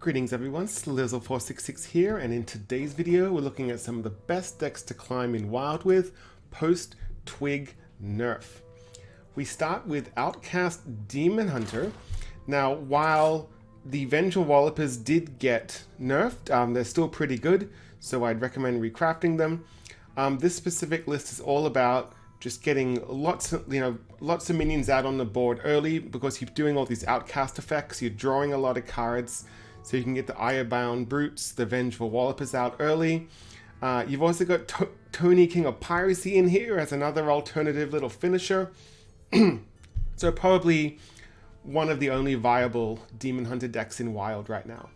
Greetings everyone, Slizzle466 here, and in today's video we're looking at some of the best decks to climb in Wild with post Twig Nerf. We start with Outcast Demon Hunter. Now while the Vengeful Wallopers did get nerfed, they're still pretty good, so I'd recommend recrafting them. This specific list is all about just getting lots of minions out on the board early, because you're doing all these outcast effects, you're drawing a lot of cards, so you can get the Ironbound Brutes, the Vengeful Wallopers out early. You've also got Tony, King of Piracy in here as another alternative little finisher. So probably one of the only viable Demon Hunter decks in Wild right now.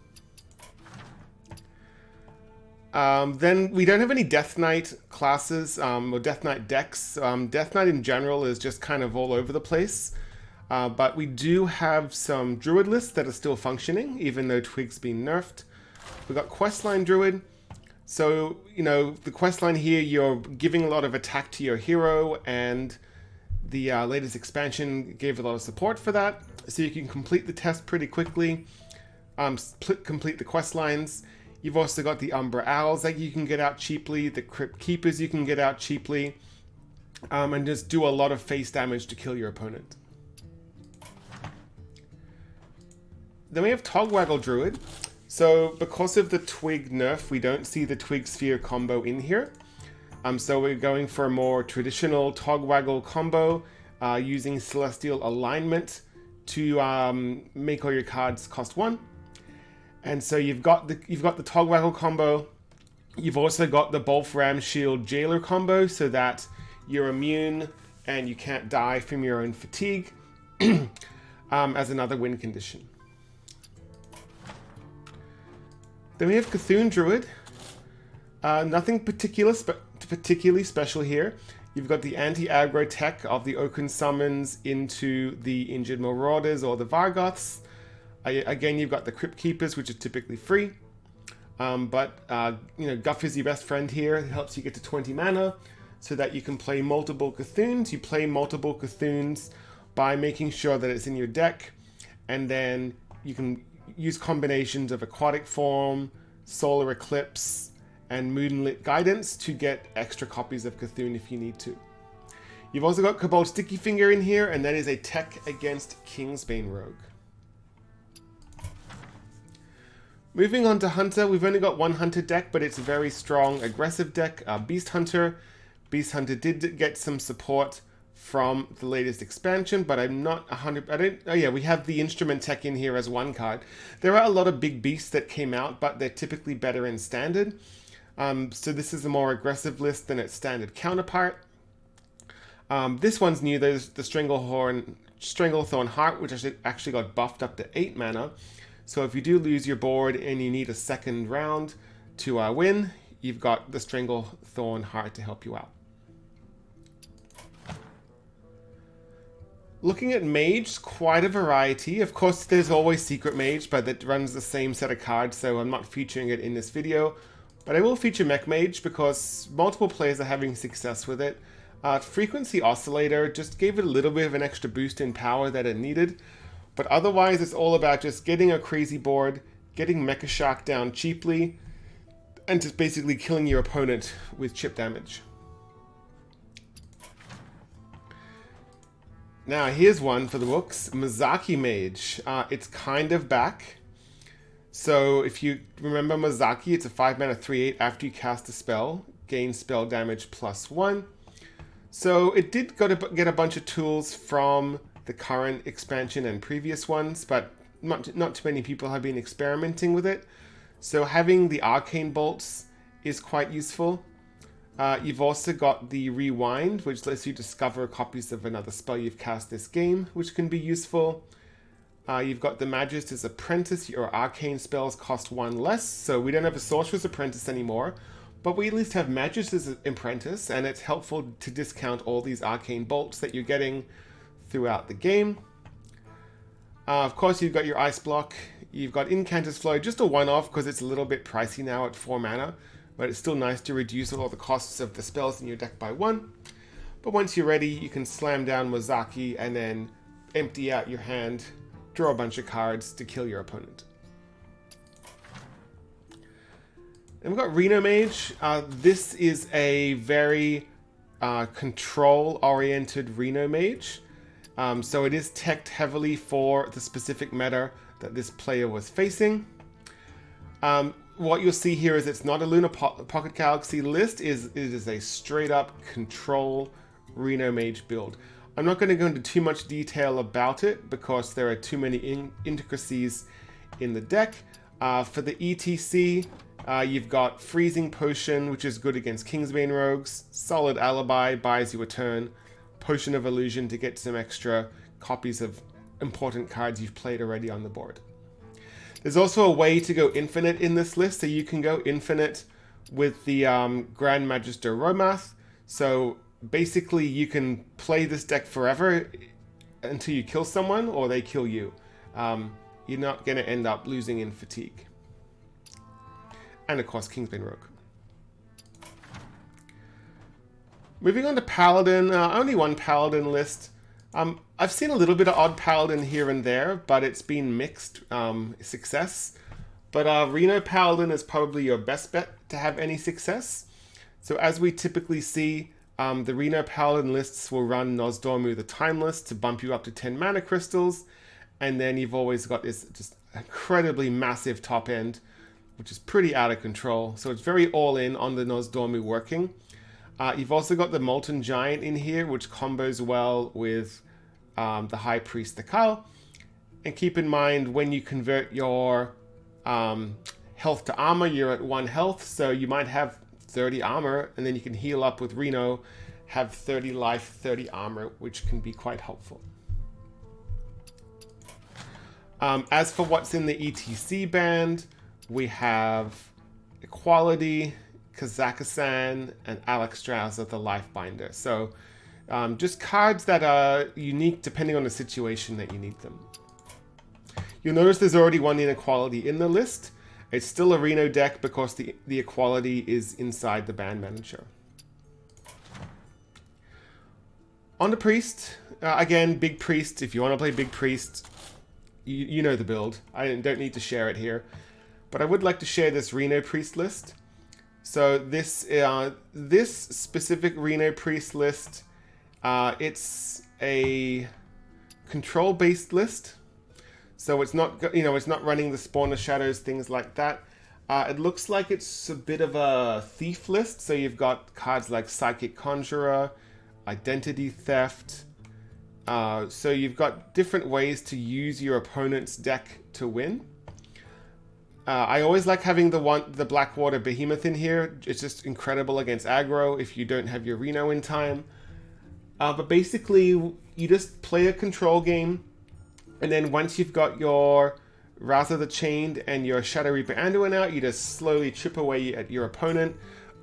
Then we don't have any Death Knight classes or Death Knight decks. Death Knight in general is just kind of all over the place. But we do have some Druid lists that are still functioning, even though Twig's been nerfed. We've got Questline Druid. So, the Questline here, you're giving a lot of attack to your hero, and the latest expansion gave a lot of support for that. So you can complete the test pretty quickly, complete the quest lines. You've also got the Umbra Owls that you can get out cheaply, the Crypt Keepers you can get out cheaply, and just do a lot of face damage to kill your opponent. Then we have Togwaggle Druid. So because of the Twig nerf, we don't see the Twig Sphere combo in here. So we're going for a more traditional Togwaggle combo, using Celestial Alignment to make all your cards cost 1. And so you've got the Togwaggle combo. You've also got the Bolfram Shield Jailer combo, so that you're immune and you can't die from your own fatigue, as another win condition. Then we have Cthulhu Druid. Nothing particularly special here. You've got the anti-aggro tech of the Oaken Summons into the Injured Marauders or the Vargoths. Again, you've got the Crypt Keepers, which are typically free. But Guff is your best friend here. It helps you get to 20 mana so that you can play multiple Cthulhuns. You play multiple Cthulhuns by making sure that it's in your deck, and then you can use combinations of Aquatic Form, Solar Eclipse, and Moonlit Guidance to get extra copies of Cthulhu if you need to. You've also got Kobold Sticky Finger in here, and that is a tech against Kingsbane Rogue. Moving on to Hunter, we've only got one Hunter deck, but it's a very strong aggressive deck, Beast Hunter. Beast Hunter did get some support from the latest expansion, but I'm not 100. Oh yeah, we have the Instrument Tech in here as one card. There are a lot of big beasts that came out, but they're typically better in Standard. So this is a more aggressive list than its Standard counterpart. This one's new. There's the Stranglethorn Heart, which actually got buffed up to 8 mana. So if you do lose your board and you need a second round to win, you've got the Stranglethorn Heart to help you out. Looking at Mage, quite a variety. Of course, there's always Secret Mage, but that runs the same set of cards, so I'm not featuring it in this video. But I will feature Mech Mage because multiple players are having success with it. Frequency Oscillator just gave it a little bit of an extra boost in power that it needed. But otherwise, it's all about just getting a crazy board, getting Mecha Shark down cheaply, and just basically killing your opponent with chip damage. Now here's one for the books, Mozaki Mage. It's kind of back. So if you remember Mozaki, it's a 5 mana 3/8 after you cast a spell, gain spell damage +1. So it did get a bunch of tools from the current expansion and previous ones, but not too many people have been experimenting with it. So having the Arcane Bolts is quite useful. You've also got the Rewind, which lets you discover copies of another spell you've cast this game, which can be useful. You've got the Magister's Apprentice. Your arcane spells cost 1 less, so we don't have a Sorcerer's Apprentice anymore, but we at least have Magister's Apprentice, and it's helpful to discount all these arcane bolts that you're getting throughout the game. Of course, you've got your Ice Block. You've got Incanter's Flow, just a one-off because it's a little bit pricey now at 4 mana. But it's still nice to reduce all the costs of the spells in your deck by 1. But once you're ready, you can slam down Mozaki and then empty out your hand, draw a bunch of cards to kill your opponent. Then we've got Reno Mage. This is a very control-oriented Reno Mage. So it is teched heavily for the specific meta that this player was facing. What you'll see here is it's not a Lunar Pocket Galaxy list. It is a straight-up control Reno Mage build. I'm not going to go into too much detail about it because there are too many intricacies in the deck. For the ETC, you've got Freezing Potion, which is good against Kingsbane Rogues. Solid Alibi buys you a turn. Potion of Illusion to get some extra copies of important cards you've played already on the board. There's also a way to go infinite in this list, so you can go infinite with the Grand Magister Romath. So basically you can play this deck forever until you kill someone or they kill you. You're not going to end up losing in fatigue. And of course, Kingsbane Rogue. Moving on to Paladin, only one Paladin list. I've seen a little bit of odd Paladin here and there, but it's been mixed success. But Reno Paladin is probably your best bet to have any success. So as we typically see, the Reno Paladin lists will run Nozdormu the Timeless to bump you up to 10 mana crystals. And then you've always got this just incredibly massive top end, which is pretty out of control. So it's very all in on the Nozdormu working. You've also got the Molten Giant in here, which combos well with the High Priest, the Kyle. And keep in mind, when you convert your health to armor, you're at 1 health. So you might have 30 armor, and then you can heal up with Reno, have 30 life, 30 armor, which can be quite helpful. As for what's in the ETC band, we have Equality, Kazakhstan, and Alex Strauss the Lifebinder. So just cards that are unique depending on the situation that you need them. You'll notice there's already one Inequality in the list. It's still a Reno deck because the Equality is inside the band manager. On the Priest, again, Big Priest. If you want to play Big Priest, you know the build. I don't need to share it here. But I would like to share this Reno Priest list. So this specific Reno Priest list, it's a control-based list. So it's not, it's not running the Spawner Shadows, things like that. It looks like it's a bit of a thief list. So you've got cards like Psychic Conjurer, Identity Theft. So you've got different ways to use your opponent's deck to win. I always like having the Blackwater Behemoth in here. It's just incredible against aggro if you don't have your Reno in time. But basically, you just play a control game, and then once you've got your Raza the Chained and your Shadow Reaper Anduin out, you just slowly chip away at your opponent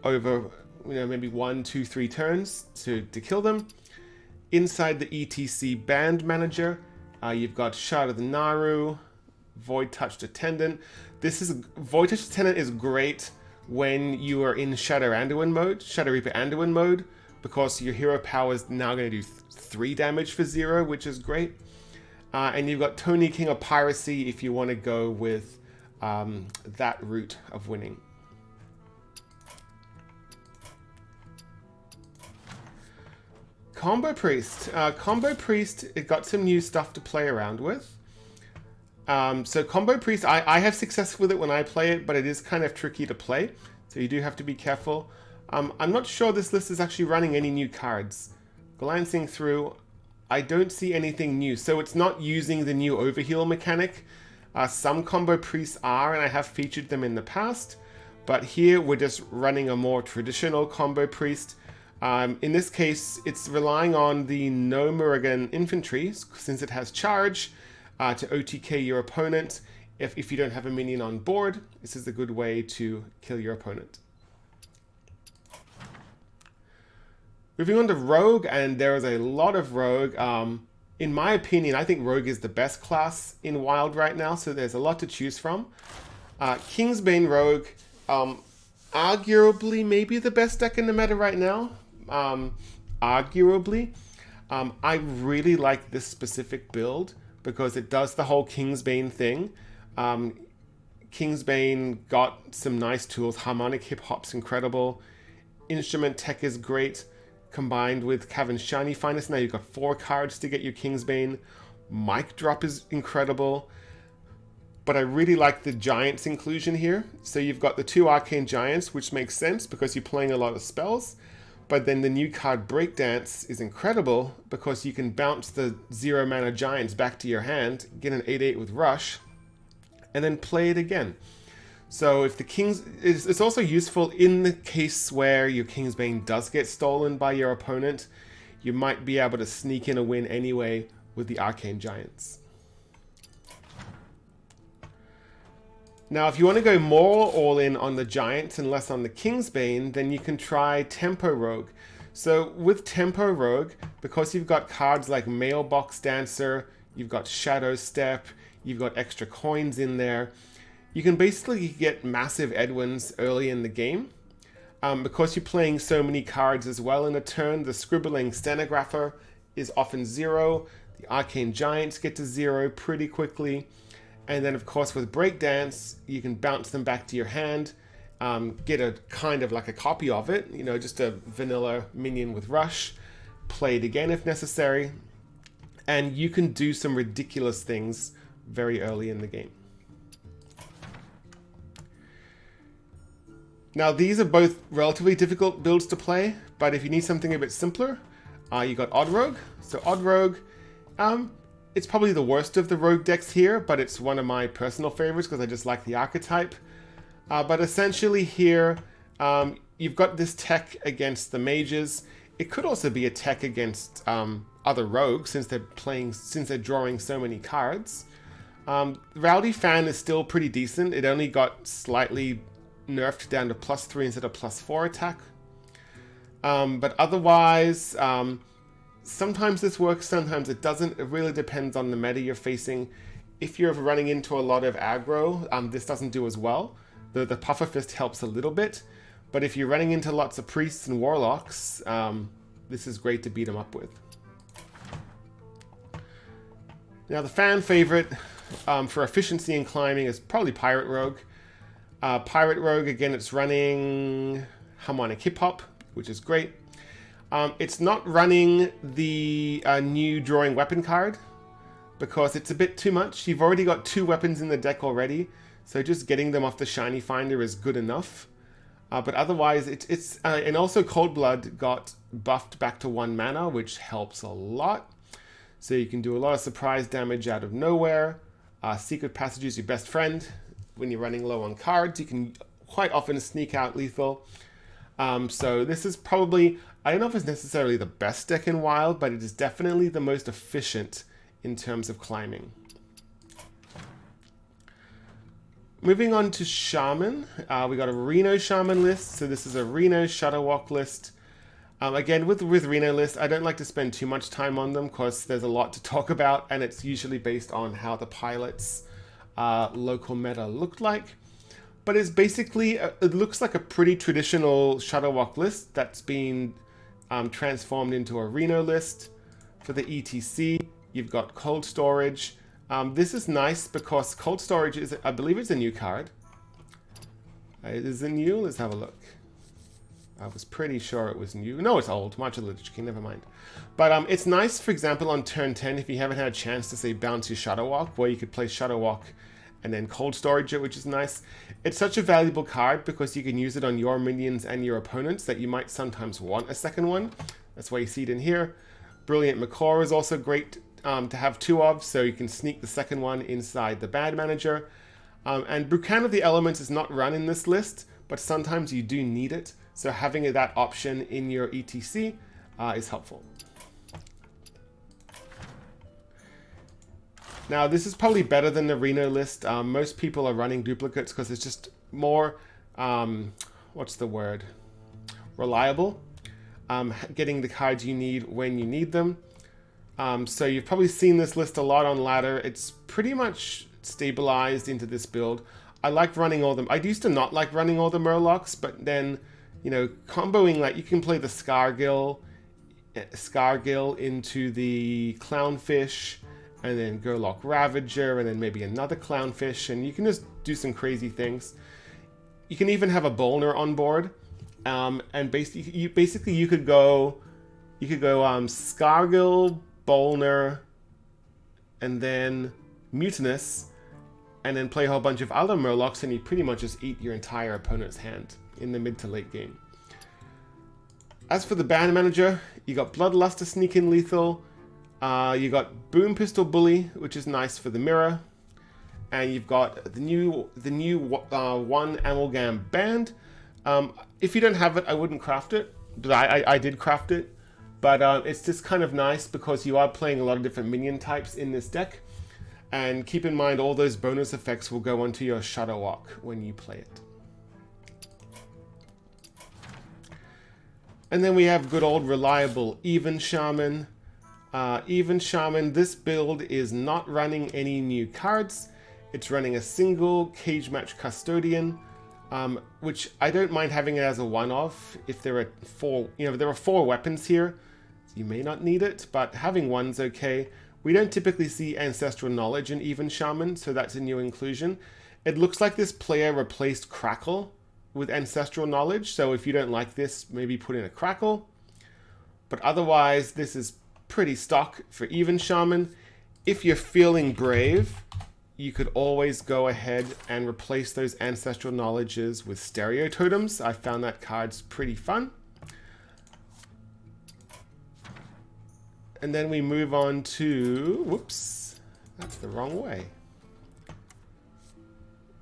over, maybe 1, 2, 3 turns to kill them. Inside the ETC band manager, you've got Shard of the Naru, Void Touched Attendant. Void Touched Attendant is great when you are in Shadow Reaper Anduin mode, because your hero power is now going to do 3 damage for 0, which is great. And you've got Tony, King of Piracy, if you want to go with that route of winning. Combo Priest. Combo Priest, it got some new stuff to play around with. So Combo Priest, I have success with it when I play it, but it is kind of tricky to play, so you do have to be careful. I'm not sure this list is actually running any new cards. Glancing through, I don't see anything new, so it's not using the new Overheal mechanic. Some Combo Priests are, and I have featured them in the past, but here we're just running a more traditional Combo Priest. In this case, it's relying on the No Murrigan Infantry, since it has charge, to OTK your opponent. If you don't have a minion on board, this is a good way to kill your opponent. Moving on to Rogue, and there is a lot of Rogue. In my opinion, I think Rogue is the best class in Wild right now, so there's a lot to choose from. Kingsbane Rogue, arguably maybe the best deck in the meta right now. Arguably. I really like this specific build because it does the whole Kingsbane thing. Kingsbane got some nice tools. Harmonic Hip Hop's incredible. Instrument Tech is great, combined with Cavern's Shiny Finest. Now you've got 4 cards to get your Kingsbane. Mic Drop is incredible. But I really like the Giants inclusion here. So you've got the 2 Arcane Giants, which makes sense because you're playing a lot of spells. But then the new card Breakdance is incredible because you can bounce the 0 mana Giants back to your hand, get an 8/8 with Rush, and then play it again. So if the Kings, it's also useful in the case where your Kingsbane does get stolen by your opponent. You might be able to sneak in a win anyway with the Arcane Giants. Now, if you want to go more all in on the Giants and less on the Kingsbane, then you can try Tempo Rogue. So with Tempo Rogue, because you've got cards like Mailbox Dancer, you've got Shadow Step, you've got extra coins in there, you can basically get massive Edwins early in the game. Because you're playing so many cards as well in a turn, the Scribbling Stenographer is often 0, the Arcane Giants get to 0 pretty quickly. And then, of course, with Breakdance, you can bounce them back to your hand, get a kind of like a copy of it, you know, just a vanilla minion with Rush, play it again if necessary, and you can do some ridiculous things very early in the game. Now, these are both relatively difficult builds to play, but if you need something a bit simpler, you got Odd Rogue. So Odd Rogue, it's probably the worst of the rogue decks here, but it's one of my personal favorites because I just like the archetype. But essentially here, you've got this tech against the mages. It could also be a tech against other rogues since they're drawing so many cards. Rowdy Fan is still pretty decent. It only got slightly nerfed down to +3 instead of +4 attack. But otherwise, sometimes this works, sometimes it doesn't. It really depends on the meta you're facing. If you're running into a lot of aggro, this doesn't do as well. The Puffer Fist helps a little bit, but if you're running into lots of priests and warlocks, this is great to beat them up with. Now the fan favorite for efficiency and climbing is probably Pirate Rogue. Pirate Rogue, again, it's running Harmonic Hip Hop, which is great. It's not running the new Drawing Weapon card because it's a bit too much. You've already got 2 weapons in the deck already, so just getting them off the Shiny Finder is good enough. But otherwise, and also Cold Blood got buffed back to 1 mana, which helps a lot. So you can do a lot of surprise damage out of nowhere. Secret Passage is your best friend. When you're running low on cards, you can quite often sneak out lethal. So this is probably, I don't know if it's necessarily the best deck in Wild, but it is definitely the most efficient in terms of climbing. Moving on to Shaman, we got a Reno Shaman list. So this is a Reno Shadowwalk list. Again, with Reno list, I don't like to spend too much time on them because there's a lot to talk about, and it's usually based on how the pilot's local meta looked like. But it's basically, it looks like a pretty traditional Shadowwalk list that's been transformed into a Reno list. For the ETC, you've got Cold Storage. This is nice because Cold Storage is, I believe it's a new card. Is it new? Let's have a look. I was pretty sure it was new. No, it's old. March of the Lich King, never mind. But it's nice, for example, on turn 10, if you haven't had a chance to, say, bounce your Shadowwalk, where you could play Shadowwalk and then Cold Storage it, which is nice. It's such a valuable card because you can use it on your minions and your opponents that you might sometimes want a second one. That's why you see it in here. Brilliant Macaw is also great to have 2 of, so you can sneak the second one inside the Bad Manager. And Brucan of the Elements is not run in this list, but sometimes you do need it. So having that option in your ETC is helpful. Now, this is probably better than the Reno list. Most people are running duplicates because it's just more, what's the word? Reliable. Getting the cards you need when you need them. So you've probably seen this list a lot on ladder. It's pretty much stabilized into this build. I like running all them. I used to not like running all the Murlocs, but then, you know, comboing, like you can play the Scargill into the Clownfish, and then Warlock Ravager, and then maybe another Clownfish, and you can just do some crazy things. You can even have a Bolner on board, and basically you could go Scargill, Bolner, and then Mutinous, and then play a whole bunch of other Murlocs, and you pretty much just eat your entire opponent's hand in the mid to late game. As for the band manager, you got Bloodluster Sneak in lethal, you got Boom Pistol Bully, which is nice for the mirror, and you've got the new one Amalgam Band. If you don't have it, I wouldn't craft it, but I did craft it, but it's just kind of nice because you are playing a lot of different minion types in this deck, and keep in mind all those bonus effects will go onto your Shadow Walk when you play it. And then we have good old reliable Even Shaman. Even Shaman, this build is not running any new cards. It's running a single Cage Match Custodian, which I don't mind having it as a one-off. If there are there are 4 weapons here, you may not need it, but having one's okay. We don't typically see Ancestral Knowledge in Even Shaman, so that's a new inclusion. It looks like this player replaced Crackle with Ancestral Knowledge, so if you don't like this, maybe put in a Crackle. But otherwise, this is pretty stock for Even Shaman. If you're feeling brave, you could always go ahead and replace those Ancestral Knowledges with Stereo Totems. I found that card's pretty fun. And then we move on to, whoops, that's the wrong way.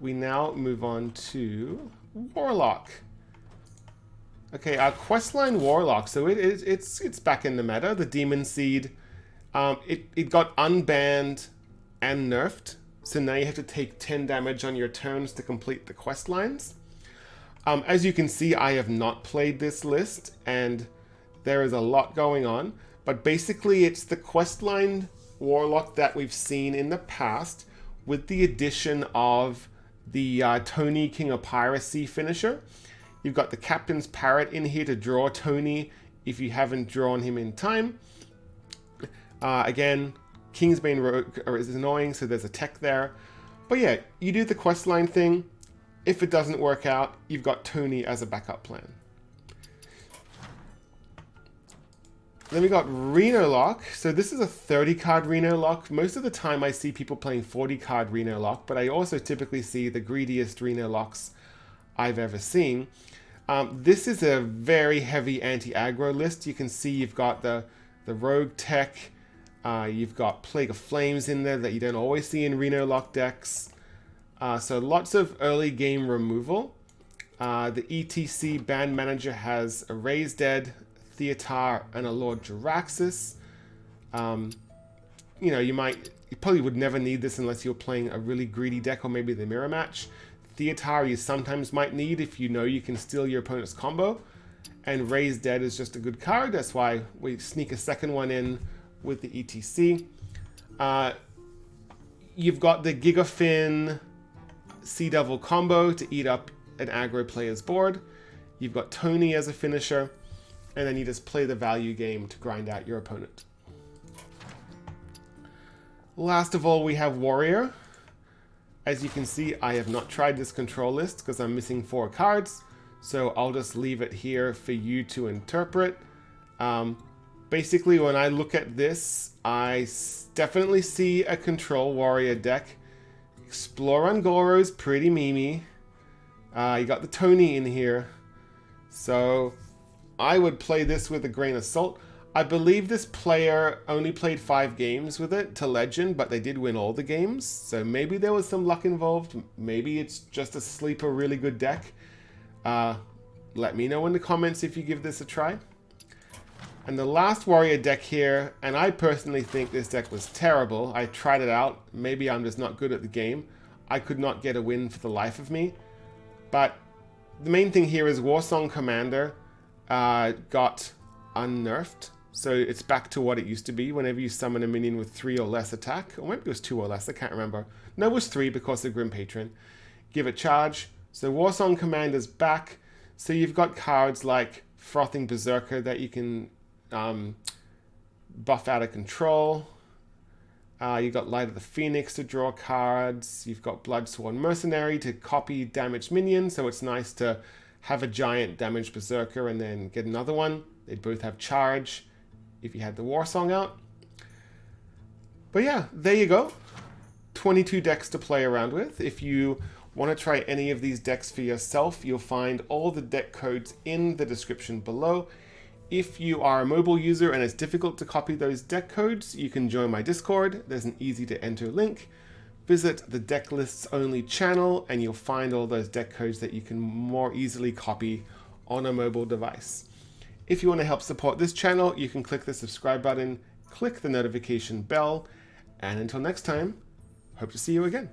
We now move on to Warlock. Okay, our Questline Warlock. So it's back in the meta. The Demon Seed, it got unbanned and nerfed. So now you have to take 10 damage on your turns to complete the quest lines. As you can see, I have not played this list, and there is a lot going on. But basically, it's the Questline Warlock that we've seen in the past, with the addition of the Tony King of Piracy finisher. You've got the Captain's Parrot in here to draw Tony if you haven't drawn him in time. Again, Kingsbane Rogue is annoying, so there's a tech there. But yeah, you do the questline thing. If it doesn't work out, you've got Tony as a backup plan. Then we got Reno Lock. So this is a 30-card Reno Lock. Most of the time I see people playing 40-card Reno Lock, but I also typically see the greediest Reno Locks I've ever seen. This is a very heavy anti-aggro list. You can see you've got the Rogue Tech, you've got Plague of Flames in there that you don't always see in Reno Lock decks. So lots of early game removal. The ETC Band Manager has a Raise Dead, Theatar, and a Lord Jaraxxus. You probably would never need this unless you're playing a really greedy deck or maybe the mirror match. Theatar you sometimes might need if you know you can steal your opponent's combo. And Raise Dead is just a good card. That's why we sneak a second one in with the ETC. You've got the Gigafin Sea Devil combo to eat up an aggro player's board. You've got Tony as a finisher. And then you just play the value game to grind out your opponent. Last of all, we have Warrior. As you can see, I have not tried this control list because I'm missing 4 cards. So I'll just leave it here for you to interpret. Basically, when I look at this, I definitely see a control Warrior deck. Explore Ungoro is pretty memey. You got the Tony in here. So I would play this with a grain of salt. I believe this player only played 5 games with it to Legend, but they did win all the games. So maybe there was some luck involved. Maybe it's just a sleeper really good deck. Let me know in the comments if you give this a try. And the last Warrior deck here, and I personally think this deck was terrible. I tried it out. Maybe I'm just not good at the game. I could not get a win for the life of me. But the main thing here is Warsong Commander got unnerfed. So it's back to what it used to be whenever you summon a minion with 3 or less attack. Or maybe it was 2 or less, I can't remember. No, it was 3 because of Grim Patron. Give it charge. So Warsong Commander's back. So you've got cards like Frothing Berserker that you can buff out of control. You've got Light of the Phoenix to draw cards. You've got Bloodsworn Mercenary to copy damaged minions, so it's nice to have a giant damaged Berserker and then get another one. They both have charge if you had the War Song out. But yeah, there you go. 22 decks to play around with. If you want to try any of these decks for yourself, you'll find all the deck codes in the description below. If you are a mobile user and it's difficult to copy those deck codes, you can join my Discord. There's an easy to enter link. Visit the deck lists only channel and you'll find all those deck codes that you can more easily copy on a mobile device. If you want to help support this channel, you can click the subscribe button, click the notification bell, and until next time, hope to see you again.